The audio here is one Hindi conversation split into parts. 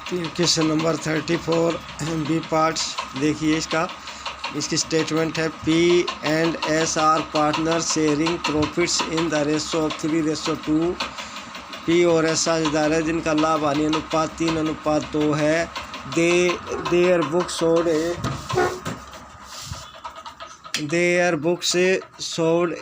क्वेश्चन नंबर 34 बी पार्ट्स देखिए इसकी स्टेटमेंट है P and S R partner sharing profits in the ratio of 3:2। P और एस साझेदार है जिनका लाभ हानि अनुपात 3:2 है। Their books sold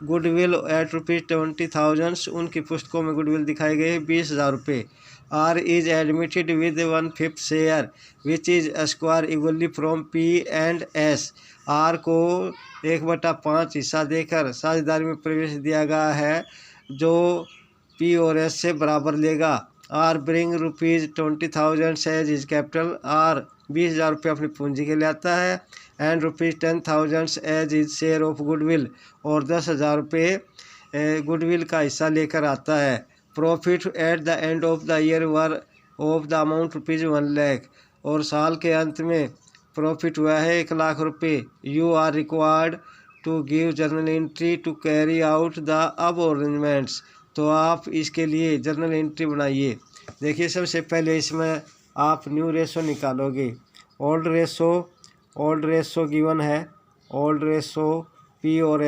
goodwill at ₹20,000। उनकी पुस्तकों में गुडविल दिखाई गई 20,000 रुपये। R is admitted with 1/5 share which is acquire equally from P and S. R को 1/5 हिस्सा देकर साझेदारी में प्रवेश दिया गया है जो पी और एस से बराबर लेगा। R bring ₹20,000 as his capital. R 20,000 रुपये अपनी पूंजी के लिए आता है and ₹10,000 as his share of goodwill, और 10,000 रुपये गुडविल का हिस्सा लेकर आता है। Profit at the end of the year were of the amount ₹1 lakh, और साल के अंत में प्रॉफिट हुआ है 1 लाख रुपये। You are required to give journal entry to carry out the above arrangements. तो आप इसके लिए जर्नल एंट्री बनाइए। देखिए सबसे पहले इसमें आप न्यू रेशो निकालोगे। ओल्ड रेशो गिवन है। ओल्ड रेशो पी और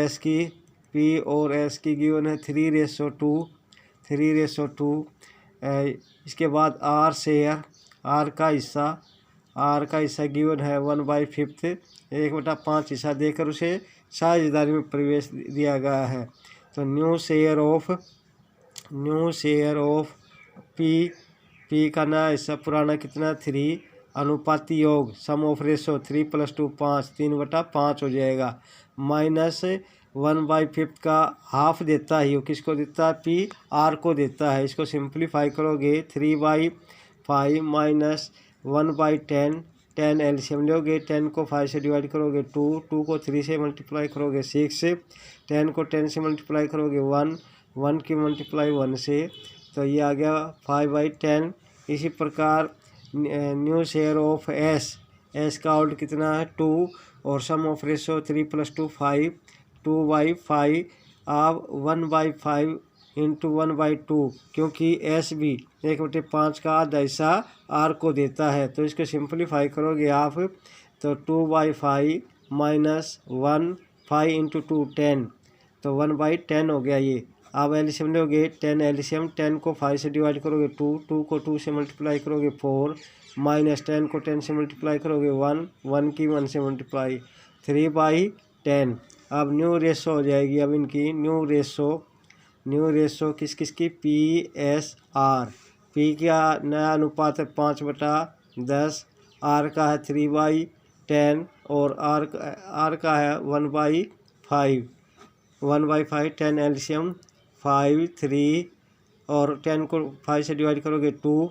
एस की गिवन है 3:2। इसके बाद आर शेयर, आर का हिस्सा गिवन है 1/5, 1/5 हिस्सा देकर उसे साझेदारी में प्रवेश दिया गया है। तो न्यू शेयर ऑफ पी का नया हिस्सा पुराना कितना 3, अनुपाती योग सम ऑफ रेशो 3 + 2 5, 3/5 हो जाएगा। माइनस 1/5 का हाफ देता है, किसको देता है पी, आर को देता है। इसको सिंप्लीफाई करोगे 3/5 माइनस 1/10, 10 एलसीएम लोगे, 10 को 5 से डिवाइड करोगे 2 को 3 से मल्टीप्लाई करोगे 6, 10 को 10 से मल्टीप्लाई करोगे 1 की मल्टीप्लाई 1 से, तो ये आ गया 5/10। इसी प्रकार न्यू शेयर ऑफ एस का आउट कितना है 2, और सम ऑफ रेशो 3 + 2 5, 2/5। आप 1/5 इंटू 1/2, क्योंकि एस भी 1/5 का आधा हिस्सा आर को देता है, तो इसको सिंप्लीफाई करोगे आप तो 2/5 माइनस 1, 5 इंटू 2 10, तो 1/10 हो गया ये। आप एलसीएम लोगे 10 एलसीएम, 10 को 5 से डिवाइड करोगे 2 को 2 से मल्टीप्लाई करोगे 4, माइनस 10 को 10 से मल्टीप्लाई करोगे 1 की 1 से मल्टीप्लाई 3/10। अब न्यू रेशो हो जाएगी। अब इनकी न्यू रेशो किसकी पी एस आर। पी का नया अनुपात है 5/10, आर का है 3/10, और आर का है 1/5, 10 एलसीएम 5, 3, और 10 को 5 से डिवाइड करोगे 2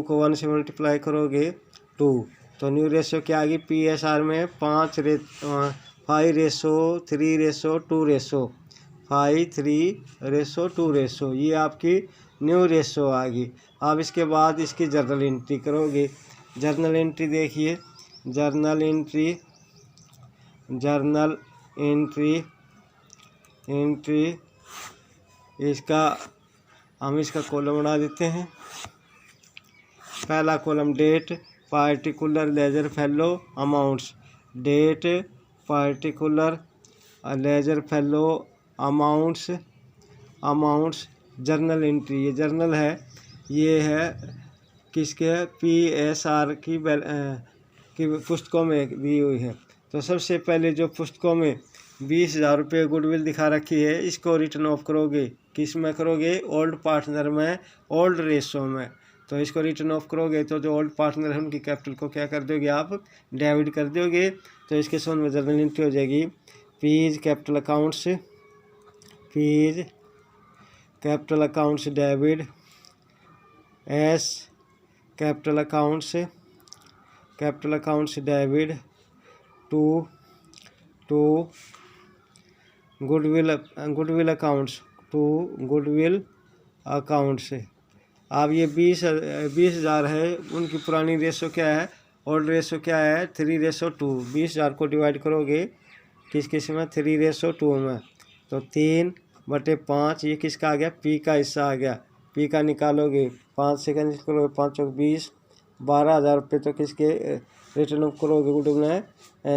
को 1 से मल्टीप्लाई करोगे 2। तो न्यू रेशो क्या आ गई पी एस आर में 5:3:2, 5:3:2, ये आपकी न्यू रेशो आ गई। अब इसके बाद इसकी जर्नल एंट्री करोगे। जर्नल एंट्री देखिए, जर्नल एंट्री हम इसका कॉलम बना देते हैं। पहला column date, particular ledger folio amounts. Date, particular ledger folio amounts. Journal entry, ये जर्नल है, ये है किसके पी एस आर की पुस्तकों में दी हुई है। तो सबसे पहले जो पुस्तकों में 20,000 रुपये गुडविल दिखा रखी है, इसको रिटर्न ऑफ करोगे। किस में करोगे? ओल्ड पार्टनर में, ओल्ड रेशो में। तो इसको रिटर्न ऑफ करोगे तो जो ओल्ड पार्टनर है उनकी कैपिटल को क्या कर दोगे आप? डेबिट कर दोगे। तो इसके संबंध में जर्नल एंट्री हो जाएगी P's capital accounts debit, S capital accounts debit to goodwill accounts. अब ये 20,000 है, उनकी पुरानी रेशो क्या है? ओल्ड रेशो क्या है? 3:2। 20,000 को डिवाइड करोगे किस में? 3:2 में, तो 3/5 ये किसका आ गया? पी का हिस्सा आ गया। पी का निकालोगे 5 से कैंसिल करोगे 5 चौक 20, 12,000 रुपये तो किसके रिटर्न करोगे गुड में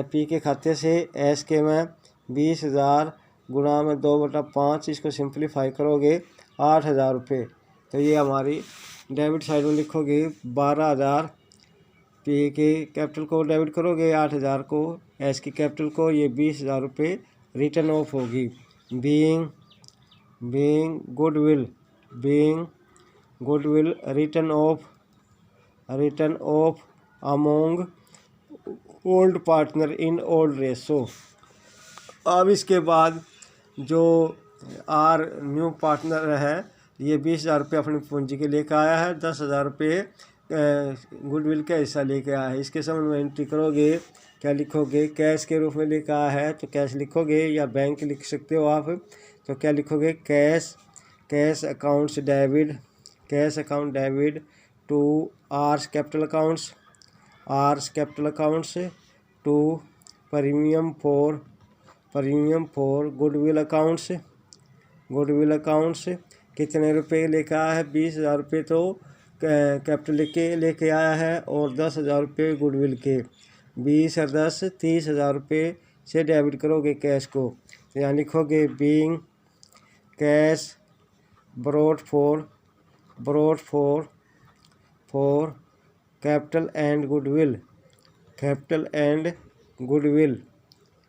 पी के खाते से। एस के में 20,000 गुणा में 2/5, इसको सिंप्लीफाई करोगे 8,000 रुपये। तो ये हमारी डेबिट साइड में लिखोगे 12,000, पी के कैपिटल को डेबिट करोगे 8,000 को, एस की कैपिटल को, ये 20,000 रुपये रिटर्न ऑफ होगी। Being goodwill return of among old partner in old ratio. अब इसके बाद जो आर न्यू पार्टनर है ये 20,000 रुपये अपनी पूंजी के लेकर आया है, 10,000 रुपये गुडविल का हिस्सा लेके आया है। इसके संबंध में एंट्री करोगे, क्या लिखोगे, कैश के रूप में लेकर आया है तो कैश लिखोगे या बैंक लिख सकते हो आप। तो क्या लिखोगे, cash account debit to R's capital accounts to premium for goodwill accounts. कितने रुपए लेकर आया है, 20,000 रुपये तो कैपिटल लेके आया है और 10,000 रुपये गुडविल के। 20 और 10 30,000 रुपये से डेबिट करोगे कैश को। तो यहाँ लिखोगे being cash brought for capital and goodwill,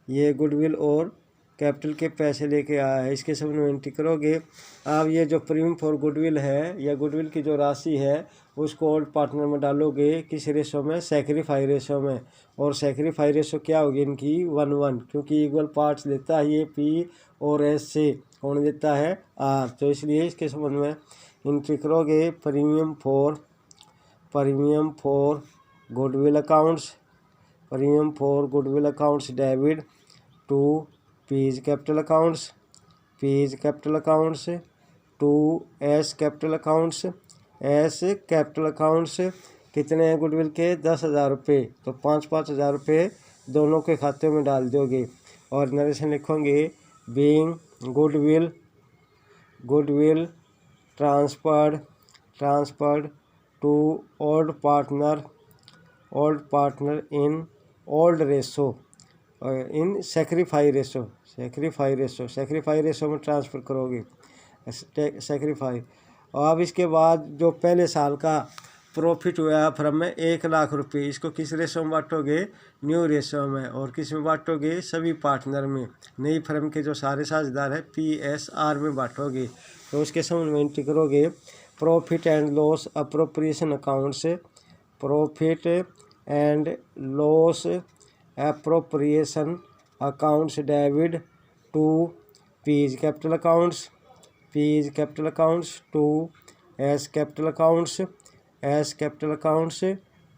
ये गुडविल और कैपिटल के पैसे लेके आया है। इसके सब में एंट्री करोगे। अब ये जो प्रीमियम फॉर गुडविल है या गुडविल की जो राशि है उसको ओल्ड पार्टनर में डालोगे, किस रेशो में, सैक्रिफाई रेशो में। और सैक्रिफाई रेशो क्या होगी इनकी, 1:1, क्योंकि इक्वल पार्ट्स लेता है ये पी और एस से, कौन देता है, आर। तो इसलिए इसके संबंध में एंट्री करोगे premium for goodwill accounts debit to P's capital accounts to S capital accounts. कितने हैं गुडविल के, 10,000 रुपये, तो 5,000 रुपये दोनों के खाते में डाल दोगे। और नरेशन लिखोगे being goodwill transferred to old partner in old ratio in sacrifice ratio में ट्रांसफ़र करोगे सैक्रिफाई। और अब इसके बाद जो पहले साल का प्रॉफिट हुआ फर्म में 1,00,000 रुपये, इसको किस रेशो में बांटोगे, न्यू रेशो में। और किस में बांटोगे, सभी पार्टनर में, नई फर्म के जो सारे साझेदार है PSR में बांटोगे। तो उसके संबंध में एंट्री करोगे profit and loss appropriation accounts debit to P's capital accounts to S capital accounts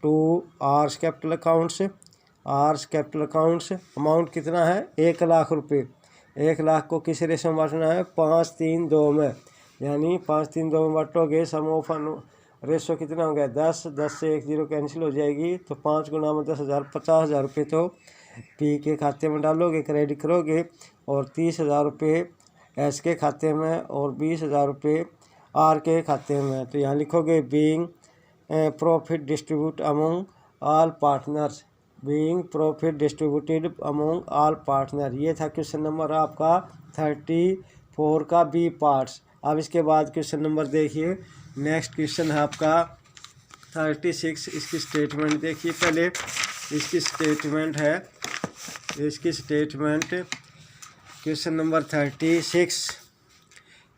to R's capital accounts. Amount कितना है, 1,00,000 रुपये। 1,00,000 को किस रेशो में बांटना है, 5-3-2 में, यानी 5-3-2 में बांटोगे। सम ऑफ रेशो कितना हो गया, 10 से 1 0 कैंसिल हो जाएगी। तो 5 गुना में 10,000, 50,000 रुपये तो पी के खाते में डालोगे, क्रेडिट करोगे। और 30,000 रुपये एस के खाते में और 20,000 रुपये आर के खाते में। तो यहाँ लिखोगे being profit distribute among all partner. ये था क्वेश्चन नंबर आपका 34 का बी पार्ट्स। अब इसके बाद क्वेश्चन नंबर देखिए, नेक्स्ट क्वेश्चन है आपका 36। इसकी स्टेटमेंट देखिए पहले, इसकी statement question number 36।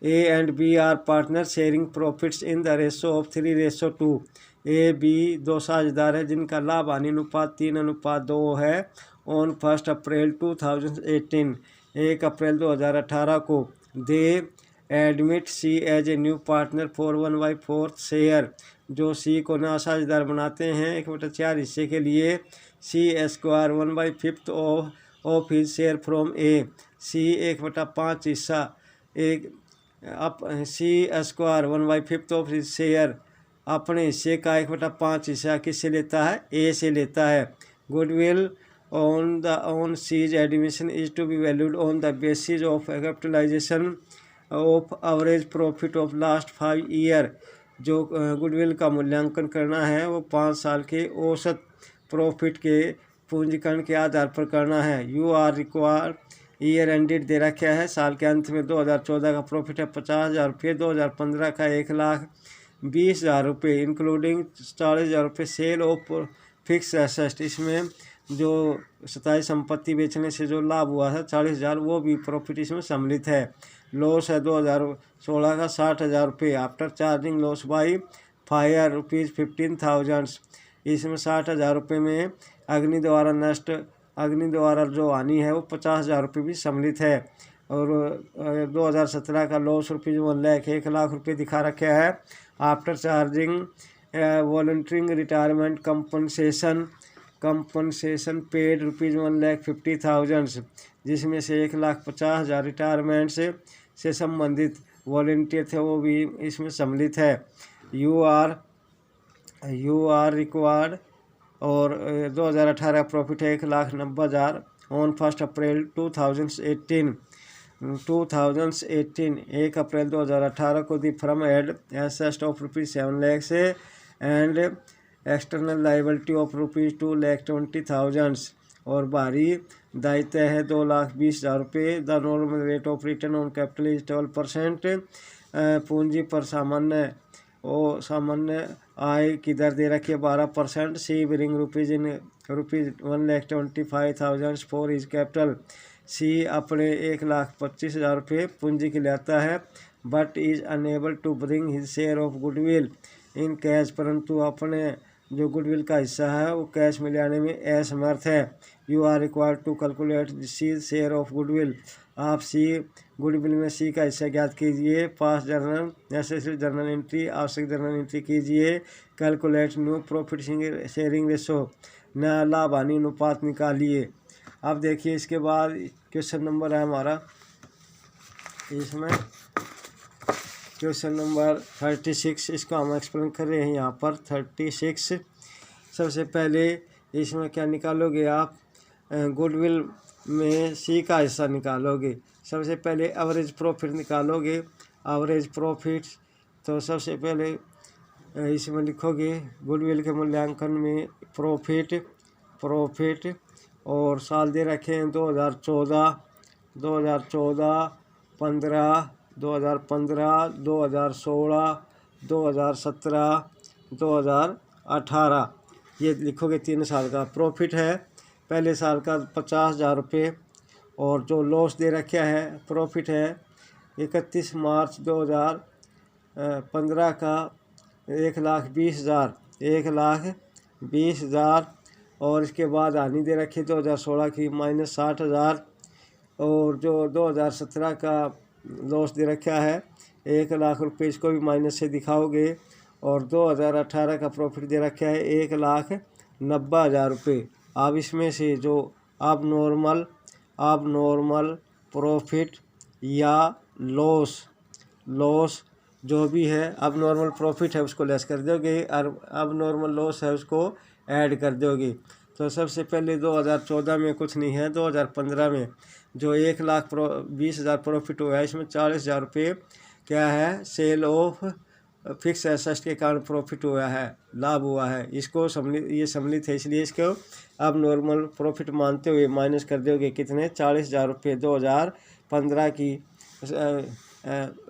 A and B are partner sharing profits in the ratio of 3:2। A B दो साझेदार है जिनका लाभ हानि अनुपात 3:2 है। ऑन 1 अप्रैल 2018, 1 अप्रैल 2018 को they admit C as a new partner for 1/4 share. जो सी को नया साझेदार बनाते हैं 1/4 हिस्से के लिए। C square 1/5 of his share from A. C 1/5 हिस्सा C square 1/5 of his share अपने हिस्से का 1/5 हिस्सा किससे लेता है, ए से लेता है। Goodwill on C's admission is to be valued on the basis of capitalisation of average profit of last 5 year. जो गुडविल का मूल्यांकन करना है वो 5 साल के औसत प्रॉफिट के पूंजीकरण के आधार पर करना है। You are required year ended दे रखा है, साल के अंत में 2014 का प्रॉफिट है 50,000 रुपये, 2015 का 1,20,000 रुपये इंक्लूडिंग 40,000 रुपये सेल ऑफ फिक्स एसेट। इसमें जो स्थायी संपत्ति बेचने से जो लाभ हुआ है 40,000 वो भी प्रॉफिट इसमें सम्मिलित है। लॉस है 2016 का 60,000 रुपये after charging loss by fire ₹15,000। इसमें 60,000 रुपये में अग्नि द्वारा जो हानि है वो 50,000 रुपये भी सम्मिलित है। और 2017 का लॉस ₹1,00,000 रुपये दिखा रखा है after charging voluntary retirement compensation paid ₹1,50,000, जिसमें से 1,50,000 रिटायरमेंट से संबंधित वॉलंटियर थे वो भी इसमें सम्मिलित है। यू आर रिक्वायर्ड और 2018 प्रॉफिट है 1,90,000 ऑन 1 अप्रैल 2018। 1 अप्रैल 2018 को the firm had asset of ₹7 lakh से एंड एक्सटर्नल लाइबिलिटी ऑफ ₹2,20,000 और बाहरी दायित्व है 2,20,000 रुपये। The normal rate of return on capital is 12%। पूंजी पर सामान्य आय की दर दे रखी है 12%। C bring ₹1,25,000 for his capital. C अपने 1,25,000 रुपये पूंजी के लिए आता है but is unable to bring his share of goodwill in cash, परंतु अपने जो गुडविल का हिस्सा है वो कैश में ले आने में असमर्थ है। You are required to calculate C share of goodwill. आप सी गुडविल में सी का हिस्सा ज्ञात कीजिए। Pass journal necessary journal entry, आवश्यक जर्नल एंट्री कीजिए। Calculate new profit sharing ratio, नया लाभ हानि अनुपात निकालिए। अब देखिए इसके बाद क्वेश्चन नंबर है हमारा, इसमें क्वेश्चन नंबर 36, इसको हम एक्सप्लेन कर रहे हैं यहाँ पर। 36 सबसे पहले इसमें क्या निकालोगे आप, गुडविल में सी का हिस्सा निकालोगे। सबसे पहले एवरेज प्रॉफिट निकालोगे। एवरेज प्रॉफिट तो सबसे पहले इसमें लिखोगे गुडविल के मूल्यांकन में प्रॉफिट और साल दे रखे हैं 2014, 2015, 2016, 2017, 2018, ये लिखोगे 3 साल का प्रॉफिट है। पहले साल का 50,000 रुपये और जो लॉस दे रखा है प्रॉफिट है 31 मार्च 2015 का 1,20,000 और इसके बाद हानि दे रखी 2016 की -60,000 और जो 2017 का लॉस दे रखा है 1,00,000 रुपये, इसको भी माइनस से दिखाओगे। और 2018 का प्रॉफिट दे रखा है 1,90,000 रुपये। अब इसमें से जो अब नॉर्मल प्रॉफिट या लॉस जो भी है, अब नॉर्मल प्रॉफिट है उसको लेस कर दोगे और अब नॉर्मल लॉस है उसको ऐड कर दोगे। तो सबसे पहले 2014 में कुछ नहीं है, 2015 में जो 1,20,000 प्रॉफिट हुआ है इसमें 40,000 रुपये क्या है सेल ऑफ फिक्स एसेट के कारण प्रॉफिट हुआ है, लाभ हुआ है। इसको सम्मिलित है, इसलिए इसको अब नॉर्मल प्रॉफिट मानते हुए माइनस कर दोगे कितने 40,000 रुपये 2015 की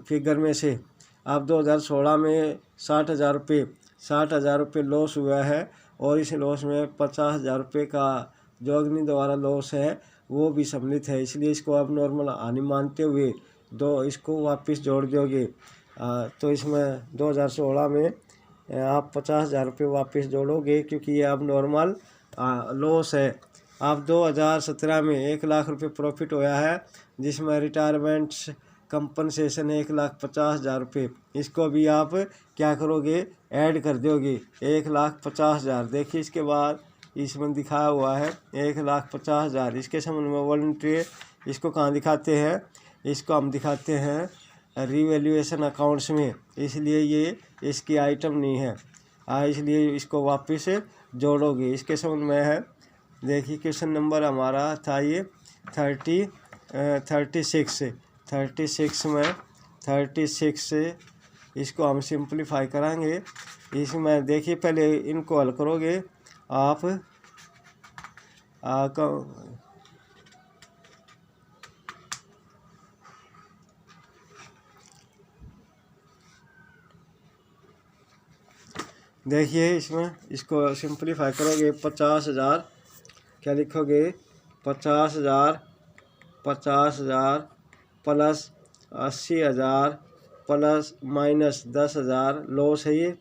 फिगर में से। अब 2016 में 60,000 रुपये लॉस हुआ है और इस लॉस में 50,000 रुपये का जो अग्नि द्वारा लॉस है वो भी सम्मिलित है, इसलिए इसको अब नॉर्मल हानि मानते हुए इसको वापस जोड़ दोगे। तो इसमें 2016 में आप 50,000 रुपये वापस जोड़ोगे क्योंकि ये अब नॉर्मल लॉस है। अब 2017 में 1,00,000 रुपये प्रॉफिट होया है जिसमें रिटायरमेंट कंपनसेशन 1,50,000 रुपये, इसको भी आप क्या करोगे ऐड कर दोगे 1,50,000। देखिए इसके बाद इसमें दिखाया हुआ है 1,50,000, इसके संबंध में वॉलंटरी इसको कहाँ दिखाते हैं, इसको हम दिखाते हैं रिवैल्यूएशन अकाउंट्स में, इसलिए ये इसकी आइटम नहीं है, इसलिए इसको वापस जोड़ोगे। इसके संबंध में है, देखिए क्वेश्चन नंबर हमारा था ये 36 में 36। इसको हम सिंप्लीफाई करेंगे। इसमें देखिए पहले इनको हल करोगे आप देखिए इसमें इसको सिंप्लीफाई करोगे 50,000 क्या लिखोगे 50,000 प्लस 80,000 प्लस माइनस 10,000 लॉस है ये।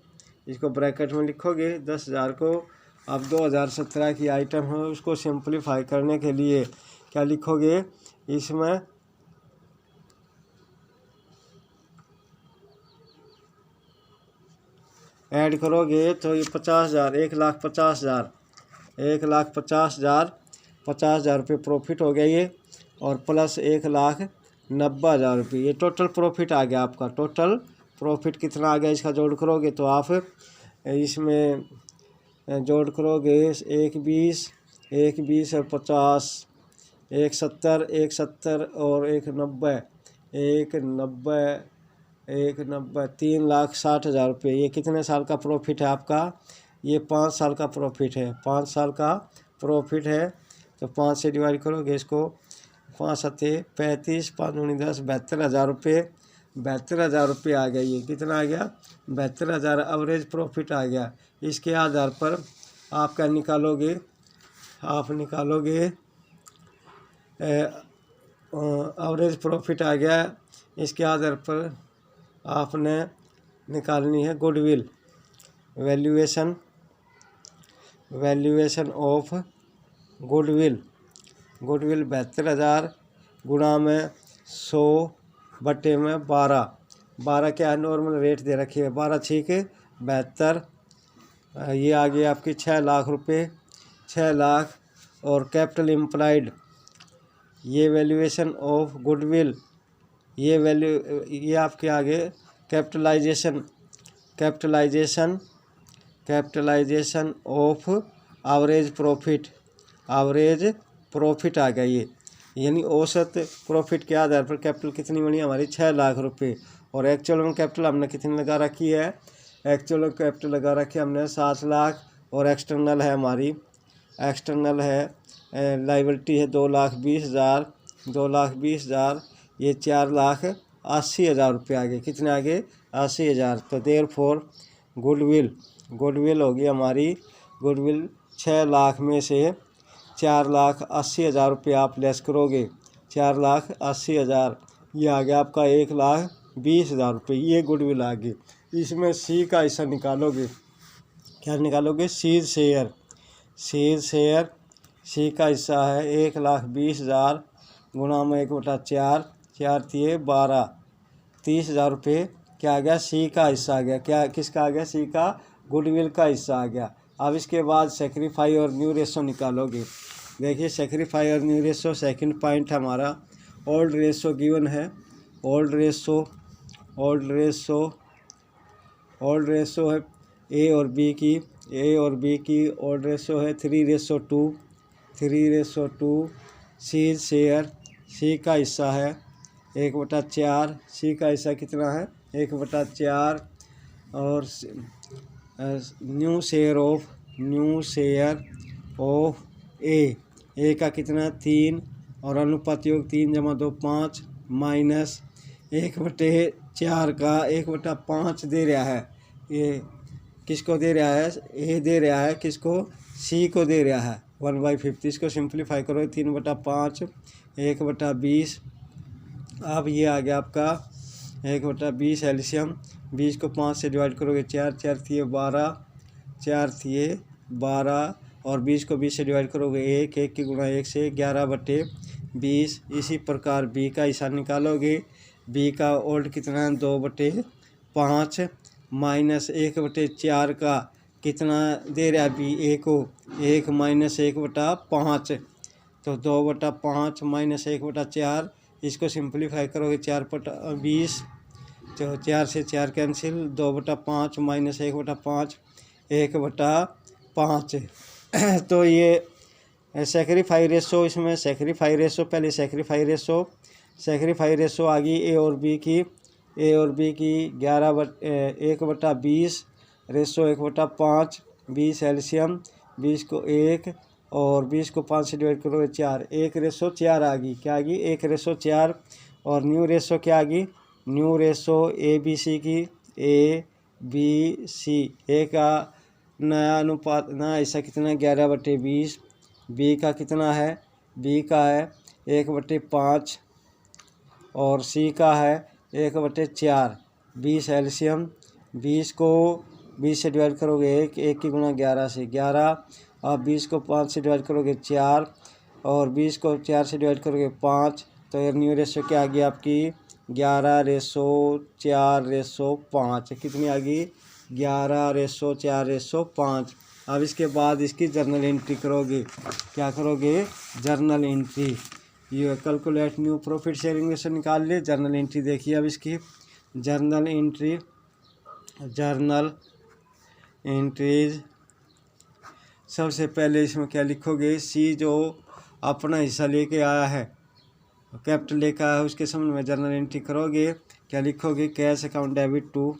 इसको ब्रैकेट में लिखोगे 10,000 को। अब 2017 की आइटम है उसको सिंप्लीफाई करने के लिए क्या लिखोगे इसमें ऐड करोगे तो ये 50,000 1,50,000 50,000 रुपये प्रॉफिट हो गया ये, और प्लस 1,90,000 रुपये ये टोटल प्रॉफिट आ गया आपका। टोटल प्रॉफिट कितना आ गया इसका जोड़ करोगे तो आप इसमें जोड़ करोगे 1,20 और 50 1,70 और 1,90 3,60,000 रुपये। ये कितने साल का प्रॉफिट है आपका? ये 5 साल का प्रॉफिट है। 5 साल का प्रॉफिट है तो 5 से डिवाइड करोगे इसको। 5 सत्ते 35 5 दूनी 10 72,000 रुपये। 72,000 रुपये आ गया। ये कितना आ गया? 72,000 एवरेज प्रॉफिट आ गया। इसके आधार पर आप क्या निकालोगे? आप निकालोगे एवरेज प्रॉफिट आ गया। इसके आधार पर आपने निकालनी है गुडविल वैल्यूएशन ऑफ गुडविल 72,000 गुणा में 100 बटे में 12 क्या है नॉर्मल रेट दे रखी है 12 ठीक है 72। ये आ गई आपकी 6 लाख रुपये 6 लाख। और कैपिटल इम्प्लाइड ये वैल्यूएशन ऑफ गुडविल ये आपके आगे कैपिटलाइजेशन ऑफ एवरेज प्रॉफिट आ गया ये, यानी औसत प्रॉफिट के आधार पर कैपिटल कितनी बनी हमारी 6 लाख रुपए। और एक्चुअल में कैपिटल हमने कितनी लगा रखी है? एक्चुअल में कैपिटल लगा रखी है हमने 7 लाख। और एक्सटर्नल है हमारी लाइबिलिटी है 2,20,000 ये 4,80,000 रुपये आगे। कितने आगे? 80,000। तो देयरफॉर गुडविल होगी हमारी। गुडविल 6 लाख में से 4,80,000 रुपये आप लेस करोगे। 4,80,000 ये आ गया आपका 1,20,000 रुपये। ये गुडविल आ गई। इसमें सी का हिस्सा निकालोगे। क्या निकालोगे? सीड शेयर सी का हिस्सा है 1,20,000 गुणा में 1/4 4 दिए 12 30,000 रुपये। क्या आ गया? सी का हिस्सा आ गया। क्या किसका आ गया? सी का गुडविल का हिस्सा आ गया। अब इसके बाद सेक्रीफाई और न्यू रेशो निकालोगे। देखिए सेक्रीफाई और न्यू रेशो सेकंड पॉइंट हमारा ओल्ड रेशो गिवन है। ओल्ड रेशो है ए और बी की ओल्ड रेशो है 3:2 सीड शेयर सी का हिस्सा है 1/4। सी का हिस्सा कितना है? 1/4। और न्यू शेयर ऑफ ए का कितना? 3। और अनुपात योग 3 = 2 5 माइनस 1/4 का 1/5 दे रहा है। ये किसको दे रहा है? ए दे रहा है किसको? सी को दे रहा है 1/5। इसको सिंप्लीफाई करो 3/5 1/20। अब ये आ गया आपका 1/20 एलसीएम। 20 को 5 से डिवाइड करोगे 4 4 थिए 12 और 20 को 20 से डिवाइड करोगे 1 की गुणा 1 से 11/20। इसी प्रकार बी का हिस्सा निकालोगे। बी का ओल्ड कितना है? 2/5 माइनस 1/4 का कितना दे रहा है? बी ए को 1 माइनस 1/5 तो 2/5 माइनस 1/4। इसको सिंप्लीफाई करोगे 4/20 तो 4 से 4 कैंसिल 2/5 माइनस 1/5 1/5। तो ये सेक्रीफाई रेशो। इसमें सेक्रीफाई रेशो पहले सेक्रीफाई रेशो आ गई ए और बी की। ए और बी की 1/20 रेशो 1/5, 20 एलसीएम, 20 को 1 और 20 को 5 से डिवाइड करोगे 4, 1/4 आ गई। क्या आ गई? 1/4। और न्यू रेशो क्या आ गई? New ratio A B C की ए बी सी, ए का नया अनुपात ना ऐसा कितना 11/20, बी का कितना है? बी का है 1/5 और सी का है 1/4। 20 एलसीएम, 20 को 20 से डिवाइड करोगे 1 की गुणा 11 से 11, और 20 को 5 से डिवाइड करोगे 4 और 20 को 4 से डिवाइड करोगे 5। तो ये न्यू रेशो क्या आ गई आपकी? 11/4/5। कितनी आ गई? 11/4/5। अब इसके बाद इसकी जर्नल एंट्री करोगे। क्या करोगे? Journal entry. ये calculate new profit sharing ratio निकाल ले। जर्नल एंट्री देखिए अब इसकी। Journal entry, journal entries. सबसे पहले इसमें क्या लिखोगे? सी जो अपना हिस्सा लेके आया है, कैपिटल लेकर आया है, उसके संबंध में जर्नल एंट्री करोगे। क्या लिखोगे? Cash account debit to,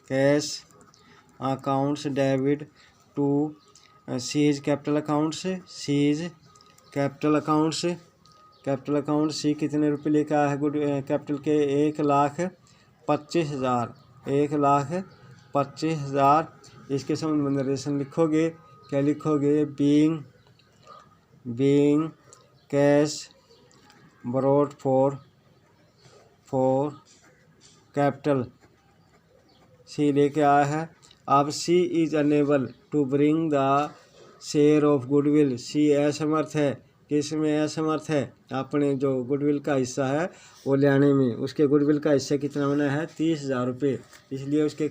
cash accounts debit to C's capital accounts, C's capital accounts. Capital account C कितने रुपये लेकर आया है गुड कैपिटल के? 1,25,000, 1,25,000। इसके संबंध में नरेशन लिखोगे। क्या लिखोगे? Being cash borrowed for capital C लेके आया है। अब C is unable to bring the share of goodwill, C असमर्थ है। किसमें असमर्थ है? अपने जो गुडविल का हिस्सा है वो लेने में। उसके गुडविल का हिस्सा कितना होना है? 30,000 रुपये। इसलिए उसके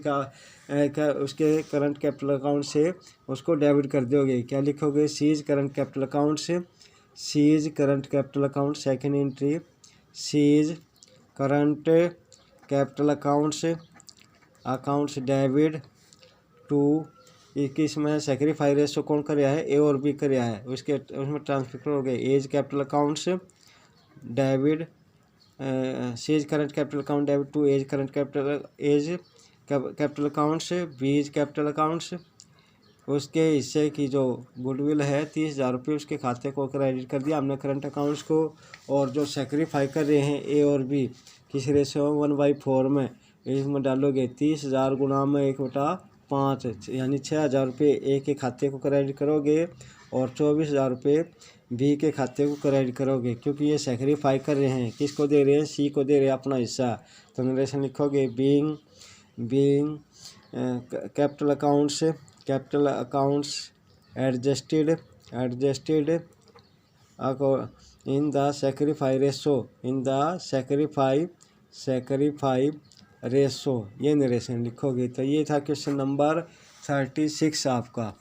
उसके करंट कैपिटल अकाउंट से उसको डेबिट कर दोगे। क्या लिखोगे? सीज करंट कैपिटल अकाउंट से, C's current capital account. Second entry, C's current capital accounts debit to 21 में सेक्रीफाई रेशो कौन कर रहा है? ए और बी कर रहा है। उसमें ट्रांसफर करोगे। A's capital accounts debit, C's current capital account debit to A's current capital accounts, B's capital accounts. उसके हिस्से की जो गुडविल है 30,000 रुपये, उसके खाते को क्रेडिट कर दिया हमने करंट अकाउंट्स को। और जो सेक्रीफाई कर रहे हैं ए और बी किस रेशो 1/4 में, इसमें डालोगे 30,000 गुणा में 1/5, यानी 6,000 रुपये ए के खाते को क्रेडिट करोगे और 24,000 रुपये बी के खाते को क्रेडिट करोगे। क्योंकि ये सेक्रीफाई कर रहे हैं, किसको दे रहे हैं? सी को दे रहे हैं अपना हिस्सा। तो नरेशन लिखोगे being capital accounts adjusted in the sacrifice ratio, ये नरेशन लिखोगे। तो ये था क्वेश्चन नंबर 36 आपका।